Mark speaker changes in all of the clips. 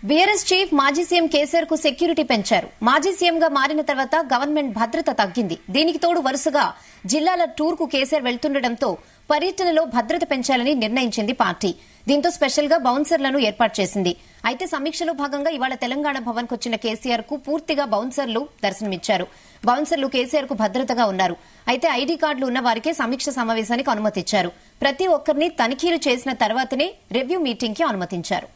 Speaker 1: BRS chief మాజీ CM KCR కు security పెంచారు. మాజీ సీఎంగా మారిన తర్వాత గవర్నమెంట్ భద్రత తగ్గింది. దీనికి తోడు వరుసగా జిల్లాల టూర్ కు కేసీఆర్ వెళ్తుండటంతో పర్యటనలో భద్రత పెంచాలని నిర్ణయించింది పార్టీ. దీంతో స్పెషల్ గా బౌన్సర్లను ఏర్పాటు చేసింది. అయితే సమీక్షలో భాగంగా ఇవాళ తెలంగాణ భవన్ కు వచ్చిన కేసీఆర్ కు పూర్తిగా బౌన్సర్లు దర్శనమిచ్చారు. బౌన్సర్లు కేసీఆర్ కు భద్రతగా ఉన్నారు. అయితే ఐడీ కార్డులు ఉన్న వారికే సమీక్ష సమావేశానికి అనుమతిచ్చారు. ప్రతి ఒక్కరిని తనిఖీలు చేసిన తర్వాతనే రివ్యూ మీటింగ్ కి అనుమతించారు.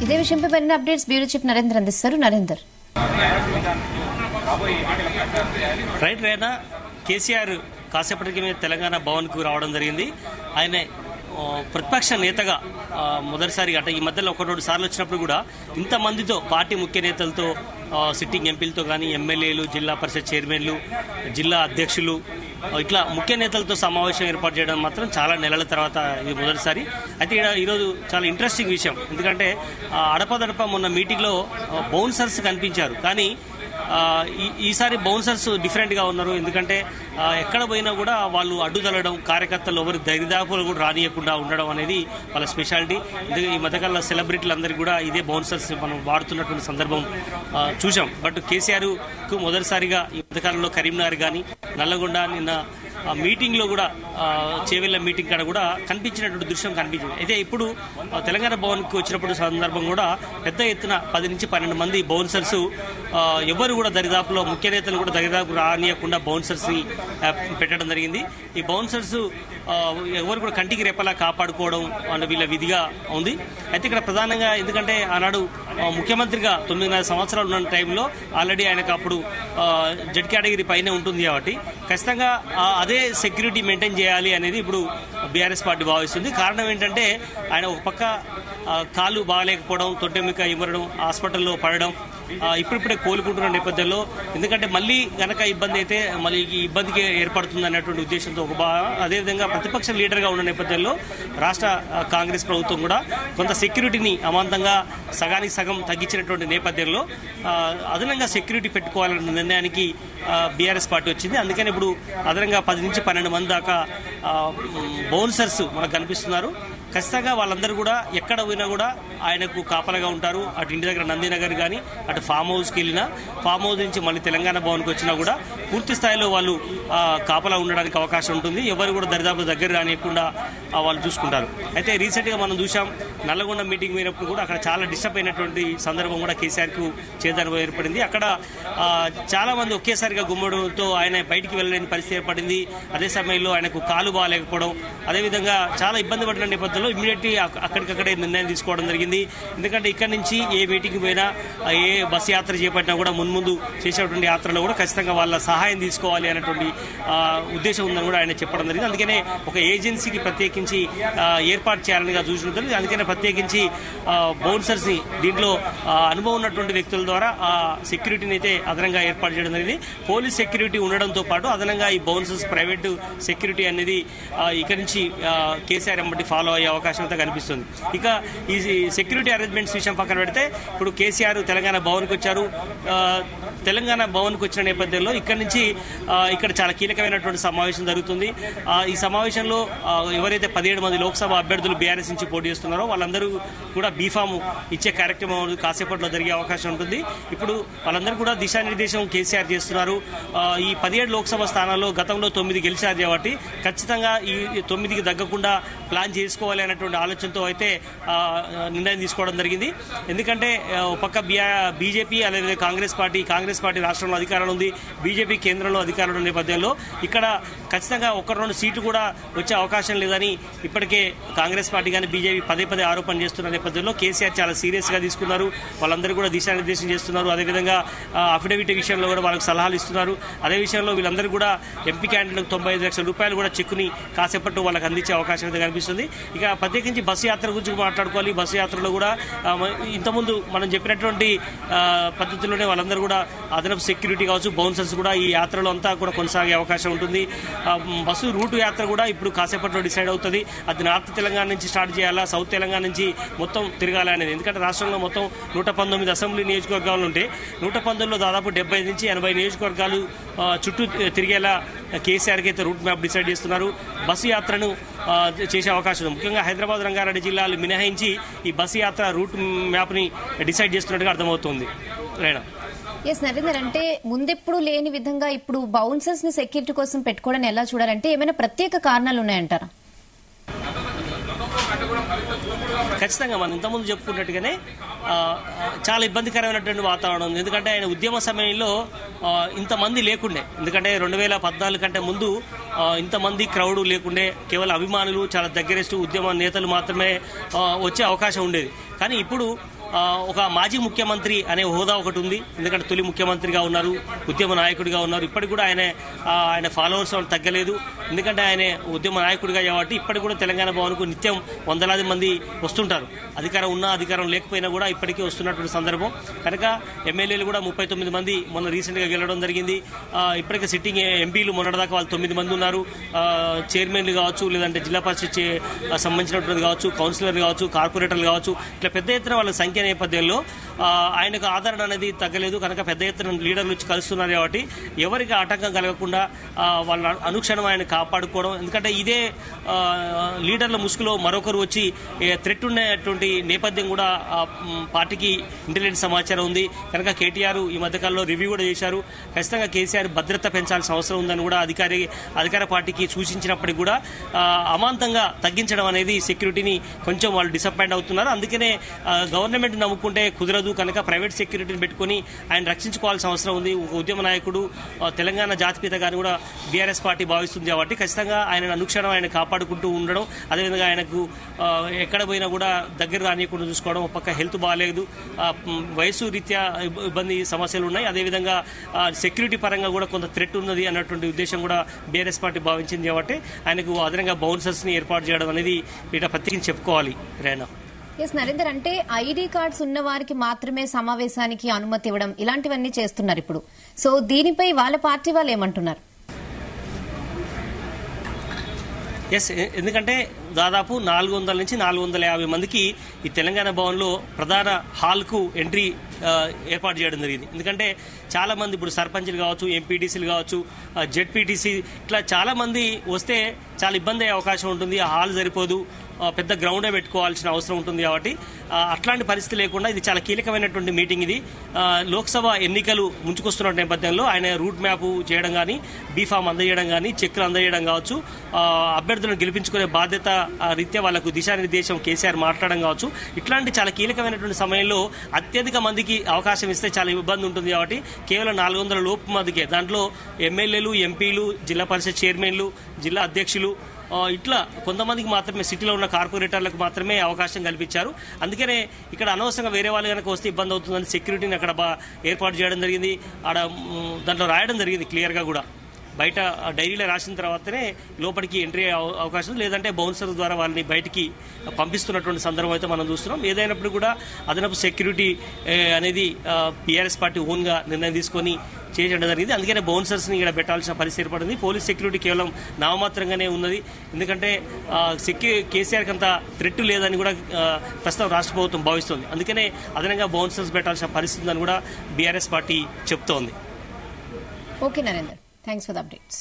Speaker 1: ఇదే విషయంపై మరిన్ని అప్డేట్స్ బ్యూరో చీఫ్ నరేందర్ అందిస్తారు. నరేందర్,
Speaker 2: రైట్ రేనా కేసీఆర్ కాసేపటికి మీద తెలంగాణ భవన్ కు రావడం జరిగింది. ఆయన ప్రతిపక్ష నేతగా మొదటిసారిగా అంటే ఈ మధ్యలో 1-2 సార్లు వచ్చినప్పుడు కూడా ఇంతమందితో పార్టీ ముఖ్య నేతలతో సిట్టింగ్ ఎంపీలతో కానీ ఎమ్మెల్యేలు, జిల్లా పరిషత్ చైర్మన్లు, జిల్లా అధ్యక్షులు ఇట్లా ముఖ్య నేతలతో సమావేశం ఏర్పాటు చేయడం మాత్రం చాలా నెలల తర్వాత ఇది మొదటిసారి. అయితే ఈరోజు చాలా ఇంట్రెస్టింగ్ విషయం, ఎందుకంటే అడపదడప మొన్న మీటింగ్లో బౌన్సర్స్ కనిపించారు. కానీ ఈసారి బౌన్సర్స్ డిఫరెంట్ గా ఉన్నారు. ఎందుకంటే ఎక్కడ పోయినా కూడా వాళ్ళు అడ్డుతలడం, కార్యకర్తలు ఎవరు దరిదాపులు కూడా రానియకుండా ఉండడం అనేది వాళ్ళ స్పెషాలిటీ. ఈ మధ్యకాల సెలబ్రిటీలందరికీ కూడా ఇదే బౌన్సర్స్ మనం వాడుతున్నటువంటి సందర్భం చూసాం. బట్ కేసీఆర్ కు మొదటిసారిగా ఈ మధ్యకాలంలో కరీంనగర్ కానీ నల్లగొండ నిన్న మీటింగ్ లో కూడా చేవెళ్ల మీటింగ్ కాడ కూడా కనిపించినటువంటి దృశ్యం కనిపించింది. అయితే ఇప్పుడు తెలంగాణ భవన్ కు వచ్చినప్పుడు సందర్భం కూడా పెద్ద ఎత్తున 10 నుంచి 12 మంది బౌన్సర్స్ ఎవరు కూడా దరిదాపులో ముఖ్య నేతలు కూడా దరిదాపు రానియకుండా బౌన్సర్స్ ని పెట్టడం జరిగింది. ఈ బౌన్సర్స్ ఎవరు కూడా కంటికి రెప్పలా కాపాడుకోవడం వీళ్ళ విధిగా ఉంది. అయితే ఇక్కడ ప్రధానంగా ఎందుకంటే ఆనాడు ముఖ్యమంత్రిగా 9.5 సంవత్సరాలు ఉన్న టైంలో ఆల్రెడీ ఆయనకు అప్పుడు జడ్ కేటగిరీ పైనే ఉంటుంది కాబట్టి ఖచ్చితంగా అదే సెక్యూరిటీ మెయింటైన్ చేయాలి అనేది ఇప్పుడు బీఆర్ఎస్ పార్టీ భావిస్తుంది. కారణం ఏంటంటే ఆయన ఒక పక్క కాళ్ళు బాగాలేకపోవడం, తొట్టెమిక ఇవ్వడం, హాస్పిటల్లో పడడం, ఇప్పుడిప్పుడే కోలుకుంటున్న నేపథ్యంలో ఎందుకంటే మళ్ళీ గనక ఇబ్బంది అయితే మళ్ళీ ఈ ఇబ్బందికి ఏర్పడుతుంది అన్నటువంటి ఉద్దేశంతో అదేవిధంగా ప్రతిపక్ష లీడర్గా ఉన్న నేపథ్యంలో రాష్ట్ర కాంగ్రెస్ ప్రభుత్వం కూడా కొంత సెక్యూరిటీని అమాంతంగా సగానికి సగం తగ్గించినటువంటి నేపథ్యంలో అదనంగా సెక్యూరిటీ పెట్టుకోవాలన్న నిర్ణయానికి బీఆర్ఎస్ పార్టీ వచ్చింది. అందుకని ఇప్పుడు అదనంగా 10 నుంచి 12 మంది దాకా బౌన్సర్స్ మనకు కనిపిస్తున్నారు. ఖచ్చితంగా వాళ్ళందరూ కూడా ఎక్కడ పోయినా కూడా ఆయనకు కాపలాగా ఉంటారు. అటు ఇంటి దగ్గర నందినగర్ కానీ అటు ఫామ్ హౌస్కి వెళ్ళినా, ఫామ్ హౌస్ నుంచి మళ్ళీ తెలంగాణ భవన్కి వచ్చినా కూడా పూర్తి స్థాయిలో వాళ్ళు కాపలా ఉండడానికి అవకాశం ఉంటుంది. ఎవరు కూడా దరిదాపు దగ్గర రానియకుండా వాళ్ళు చూసుకుంటారు. అయితే రీసెంట్గా మనం చూసాం నల్లగొండ మీటింగ్ పోయినప్పుడు కూడా అక్కడ చాలా డిస్టర్బ్ అయినటువంటి సందర్భం కూడా కేసీఆర్కు చేదనుభవం ఏర్పడింది. అక్కడ చాలా మంది ఒకేసారిగా గుమ్మడంతో ఆయన బయటికి వెళ్ళలేని పరిస్థితి ఏర్పడింది. అదే సమయంలో ఆయనకు కాలు బాగాలేకపోవడం, అదేవిధంగా చాలా ఇబ్బంది పడిన నేపథ్యంలో ఇమ్మీడియట్లీ అక్కడికక్కడే నిర్ణయం తీసుకోవడం జరిగింది. ఎందుకంటే ఇక్కడి నుంచి ఏ మీటింగ్ పోయినా, ఏ బస్సు యాత్ర చేపట్టినా కూడా మున్ముందు చేసేటువంటి యాత్రలో కూడా ఖచ్చితంగా వాళ్ళ సహాయం తీసుకోవాలి అనేటువంటి ఉద్దేశం ఉందని కూడా ఆయన చెప్పడం జరిగింది. అందుకనే ఒక ఏజెన్సీకి ప్రత్యేకించి ఏర్పాటు చేయాలని చూసుకుంటుంది. అందుకనే ప్రత్యేకించి బౌన్సర్స్ ని దీంట్లో అనుభవం ఉన్నటువంటి వ్యక్తుల ద్వారా ఆ సెక్యూరిటీని అయితే అదనంగా ఏర్పాటు చేయడం జరిగింది. పోలీస్ సెక్యూరిటీ ఉండడంతో పాటు అదనంగా ఈ బౌన్సర్స్ ప్రైవేట్ సెక్యూరిటీ అనేది ఇక్కడి నుంచి కేసీఆర్ ఎంబటి ఫాలో అయ్యే అవకాశం అయితే కనిపిస్తుంది. ఇక ఈ సెక్యూరిటీ అరేంజ్మెంట్స్ విషయం పక్కన పెడితే ఇప్పుడు కేసీఆర్ తెలంగాణ భవన్కి వచ్చారు. తెలంగాణ భవన్కి వచ్చిన నేపథ్యంలో ఇక్కడి నుంచి ఇక్కడ చాలా కీలకమైనటువంటి సమావేశం జరుగుతుంది. ఈ సమావేశంలో ఎవరైతే 17 మంది లోక్సభ అభ్యర్థులు బీఆర్ఎస్ నుంచి పోటీ చేస్తున్నారో వాళ్ళందరూ కూడా బీఫామ్ ఇచ్చే కార్యక్రమం కాసేపట్లో జరిగే అవకాశం ఉంటుంది. ఇప్పుడు వాళ్ళందరూ కూడా దిశానిర్దేశం కేసీఆర్ చేస్తున్నారు. ఈ 17 లోక్సభ స్థానాల్లో గతంలో 9 గెలిచారు కాబట్టి ఖచ్చితంగా ఈ 9కి తగ్గకుండా ప్లాన్ చేసుకోవాలి అనేటువంటి ఆలోచనతో అయితే నిర్ణయం తీసుకోవడం జరిగింది. ఎందుకంటే ఒక పక్క బీజేపీ అలాగే కాంగ్రెస్ పార్టీ రాష్ట్రంలో అధికారంలో ఉంది, బీజేపీ కేంద్రంలో అధికారంలో ఉన్న నేపథ్యంలో ఇక్కడ ఖచ్చితంగా 1-2 సీట్లు కూడా వచ్చే అవకాశం లేదని ఇప్పటికే కాంగ్రెస్ పార్టీ కానీ బీజేపీ పదే ఆరోపణ చేస్తున్న నేపథ్యంలో కేసీఆర్ చాలా సీరియస్ గా తీసుకున్నారు. వాళ్ళందరూ కూడా దిశానిర్దేశం చేస్తున్నారు. అదేవిధంగా అఫిడవిట్ విషయంలో కూడా వాళ్ళకి సలహాలు ఇస్తున్నారు. అదే విషయంలో వీళ్ళందరూ కూడా ఎంపీ క్యాండిడేట్లకు 95 లక్షల రూపాయలు కూడా చెక్కుని కాసేపట్టు వాళ్ళకి అందించే అవకాశం అయితే కనిపిస్తుంది. ఇక ప్రత్యేకించి బస్సు యాత్ర గురించి మాట్లాడుకోవాలి. బస్సు యాత్రలో కూడా ఇంతకుముందు మనం చెప్పినటువంటి పద్ధతిలోనే వాళ్ళందరూ కూడా అదనపు సెక్యూరిటీ కావచ్చు, బౌన్సర్స్ కూడా ఈ యాత్రలో అంతా కూడా కొనసాగే అవకాశం ఉంటుంది. బస్సు రూటు యాత్ర కూడా ఇప్పుడు కాసేపట్లో డిసైడ్ అవుతుంది. అది నార్త్ తెలంగాణ నుంచి స్టార్ట్ చేయాలా, సౌత్ తెలంగాణ నుంచి మొత్తం తిరగాలి అనేది. ఎందుకంటే రాష్ట్రంలో మొత్తం 119 అసెంబ్లీ నియోజకవర్గాలు ఉంటే 119లో దాదాపు 70 నుంచి 80 నియోజకవర్గాలు చుట్టూ తిరిగేలా కేసీఆర్కి అయితే రూట్ మ్యాప్ డిసైడ్ చేస్తున్నారు. బస్సు యాత్రను చేసే అవకాశం ఉంది. ముఖ్యంగా హైదరాబాద్, రంగారెడ్డి జిల్లాలు మినహాయించి ఈ బస్సు యాత్ర రూట్ మ్యాప్ని డిసైడ్ చేస్తున్నట్టుగా అర్థమవుతుంది. రేనా
Speaker 1: ఎస్ నరేందర్, అంటే ముందెప్పుడు లేని విధంగా ఇప్పుడు బౌన్సర్స్ ని సెక్యూరిటీ కోసం పెట్టుకోవడం ఎలా చూడాలంటే ఏమైనా ప్రత్యేక కారణాలు ఉన్నాయంటారా?
Speaker 2: ఖచ్చితంగా మనం ఇంతకుముందు చెప్పుకున్నట్టుగానే చాలా ఇబ్బందికరమైనటువంటి వాతావరణం ఉంది. ఎందుకంటే ఆయన ఉద్యమ సమయంలో ఇంతమంది లేకుండే. ఎందుకంటే 2014 కంటే ముందు ఇంతమంది క్రౌడ్ లేకుండే. కేవలం అభిమానులు, చాలా దగ్గరెస్ట్ ఉద్యమ నేతలు మాత్రమే వచ్చే అవకాశం ఉండేది. కానీ ఇప్పుడు ఒక మాజీ ముఖ్యమంత్రి అనే హోదా ఒకటి ఉంది. ఎందుకంటే తొలి ముఖ్యమంత్రిగా ఉన్నారు, ఉద్యమ నాయకుడిగా ఉన్నారు. ఇప్పటికి కూడా ఆయన ఫాలోవర్స్ తగ్గలేదు. ఎందుకంటే ఆయన ఉద్యమ నాయకుడిగా కాబట్టి ఇప్పటికి కూడా తెలంగాణ భవన్కు నిత్యం వందలాది మంది వస్తుంటారు. అధికారం ఉన్నా అధికారం లేకపోయినా కూడా ఇప్పటికీ వస్తున్నటువంటి సందర్భం. కనుక ఎమ్మెల్యేలు కూడా 39 మంది మొన్న రీసెంట్గా గెలవడం జరిగింది. ఇప్పటికే సిట్టింగ్ ఎంపీలు మొన్నటిదాకా వాళ్ళు 9 మంది ఉన్నారు. చైర్మన్లు కావచ్చు, లేదంటే జిల్లా పరిషత్ సంబంధించినటువంటి కావచ్చు, కౌన్సిలర్లు కావచ్చు, కార్పొరేటర్లు కావచ్చు, ఇట్లా పెద్ద ఎత్తున వాళ్ళ సంఖ్య నేపథ్యంలో ఆయనకు ఆదరణ అనేది తగ్గలేదు. కనుక పెద్ద ఎత్తున లీడర్లు వచ్చి కలుస్తున్నారు కాబట్టి ఎవరికి ఆటంకం కలగకుండా వాళ్ళ అనుక్షణం ఆయన కాపాడుకోవడం. ఎందుకంటే ఇదే లీడర్ల ముసుగులో మరొకరు వచ్చి థ్రెట్ ఉండేటువంటి నేపథ్యం కూడా పార్టీకి ఇంటెలిజెన్స్ సమాచారం ఉంది. కనుక కేటీఆర్ ఈ మధ్యకాలంలో రివ్యూ కూడా చేశారు. ఖచ్చితంగా కేసీఆర్ భద్రత పెంచాల్సిన అవసరం ఉందని కూడా అధికార పార్టీకి సూచించినప్పటికీ కూడా అమాంతంగా తగ్గించడం అనేది సెక్యూరిటీని కొంచెం వాళ్ళు డిసప్పాయింట్ అవుతున్నారు. అందుకనే గవర్నమెంట్ నమ్ముకుంటే కుదరదు. కనుక ప్రైవేట్ సెక్యూరిటీని పెట్టుకుని ఆయన రక్షించుకోవాల్సిన అవసరం ఉంది. ఒక ఉద్యమ నాయకుడు, తెలంగాణ జాతిపిత గారిని కూడా బీఆర్ఎస్ పార్టీ భావిస్తుంది కాబట్టి ఖచ్చితంగా ఆయన అనుక్షణం ఆయన కాపాడుకుంటూ ఉండడం, అదేవిధంగా ఆయనకు ఎక్కడ పోయినా కూడా దగ్గర రానియకుండా చూసుకోవడం. ఒక పక్క హెల్త్ బాగాలేదు, వయసు రీత్యా ఇబ్బంది సమస్యలు ఉన్నాయి. అదేవిధంగా సెక్యూరిటీ పరంగా కూడా కొంత థ్రెట్ ఉన్నది అన్నటువంటి ఉద్దేశం కూడా బీఆర్ఎస్ పార్టీ భావించింది కాబట్టి ఆయనకు అదనంగా బౌన్సర్స్ ని ఏర్పాటు చేయడం అనేది వీట ప్రత్యేకించి చెప్పుకోవాలి. రేనా
Speaker 1: ఎస్ నరేందర్, అంటే ఐడి కార్డ్స్ ఉన్న వారికి మాత్రమే సమావేశానికి అనుమతి ఇవ్వడం ఇలాంటివన్నీ చేస్తున్నారు ఇప్పుడు. సో దీనిపై వాళ్ళ పార్టీ వాళ్ళు ఏమంటున్నారు?
Speaker 2: ఎస్, ఎందుకంటే దాదాపు 400 నుంచి 450 మందికి ఈ తెలంగాణ భవన్లో ప్రధాన హాల్కు ఎంట్రీ ఏర్పాటు చేయడం జరిగింది. ఎందుకంటే చాలా మంది ఇప్పుడు సర్పంచ్లు కావచ్చు, ఎంపీటీసీలు కావచ్చు, జెడ్పీటీసీ ఇట్లా చాలా మంది వస్తే చాలా ఇబ్బంది అయ్యే అవకాశం ఉంటుంది. ఆ హాల్ సరిపోదు, పెద్ద గ్రౌండే పెట్టుకోవాల్సిన అవసరం ఉంటుంది. కాబట్టి అట్లాంటి పరిస్థితి లేకుండా ఇది చాలా కీలకమైనటువంటి మీటింగ్. ఇది లోక్సభ ఎన్నికలు ముంచుకొస్తున్న నేపథ్యంలో ఆయన రూట్ మ్యాప్ చేయడం కానీ, బీఫామ్ అందజేయడం కానీ, చెక్కులు అందజేయడం కావచ్చు, అభ్యర్థులను గెలిపించుకునే బాధ్యత రీత్యా వాళ్ళకు దిశానిర్దేశం కేసీఆర్ మాట్లాడడం కావచ్చు, ఇట్లాంటి చాలా కీలకమైనటువంటి సమయంలో అత్యధిక మందికి అవకాశం ఇస్తే చాలా ఇబ్బంది ఉంటుంది. కాబట్టి కేవలం 400 లోపు మందికే, దాంట్లో ఎమ్మెల్యేలు, ఎంపీలు, జిల్లా పరిషత్ చైర్మన్లు, జిల్లా అధ్యక్షులు, ఇట్లా కొంతమందికి మాత్రమే, సిటీలో ఉన్న కార్పొరేటర్లకు మాత్రమే అవకాశం కల్పించారు. అందుకనే ఇక్కడ అనవసరంగా వేరే వాళ్ళు కనుక వస్తే ఇబ్బంది అవుతుందని సెక్యూరిటీని అక్కడ ఏర్పాటు చేయడం జరిగింది. ఆడ దాంట్లో రాయడం జరిగింది క్లియర్గా కూడా. బయట డైరీలో రాసిన తర్వాతనే లోపలికి ఎంట్రీ అవకాశం, లేదంటే బౌన్సర్ ద్వారా వాళ్ళని బయటికి పంపిస్తున్నటువంటి సందర్భం అయితే మనం చూస్తున్నాం. ఏదైనప్పుడు కూడా అదనపు సెక్యూరిటీ అనేది బీఆర్ఎస్ పార్టీ ఓన్గా నిర్ణయం తీసుకొని చేయడం జరిగింది. అందుకనే బౌన్సర్స్ని ఇక్కడ పెట్టాల్సిన పరిస్థితి ఏర్పడింది. పోలీస్ సెక్యూరిటీ కేవలం నామమాత్రంగానే ఉన్నది. ఎందుకంటే కేసీఆర్కి అంత థ్రెట్ లేదని కూడా ప్రస్తుతం రాష్ట్ర ప్రభుత్వం భావిస్తోంది. అందుకనే అదనంగా బౌన్సర్స్ పెట్టాల్సిన పరిస్థితి ఉందని కూడా బీఆర్ఎస్ పార్టీ చెప్తోంది.
Speaker 1: Okay Narender, thanks for the updates.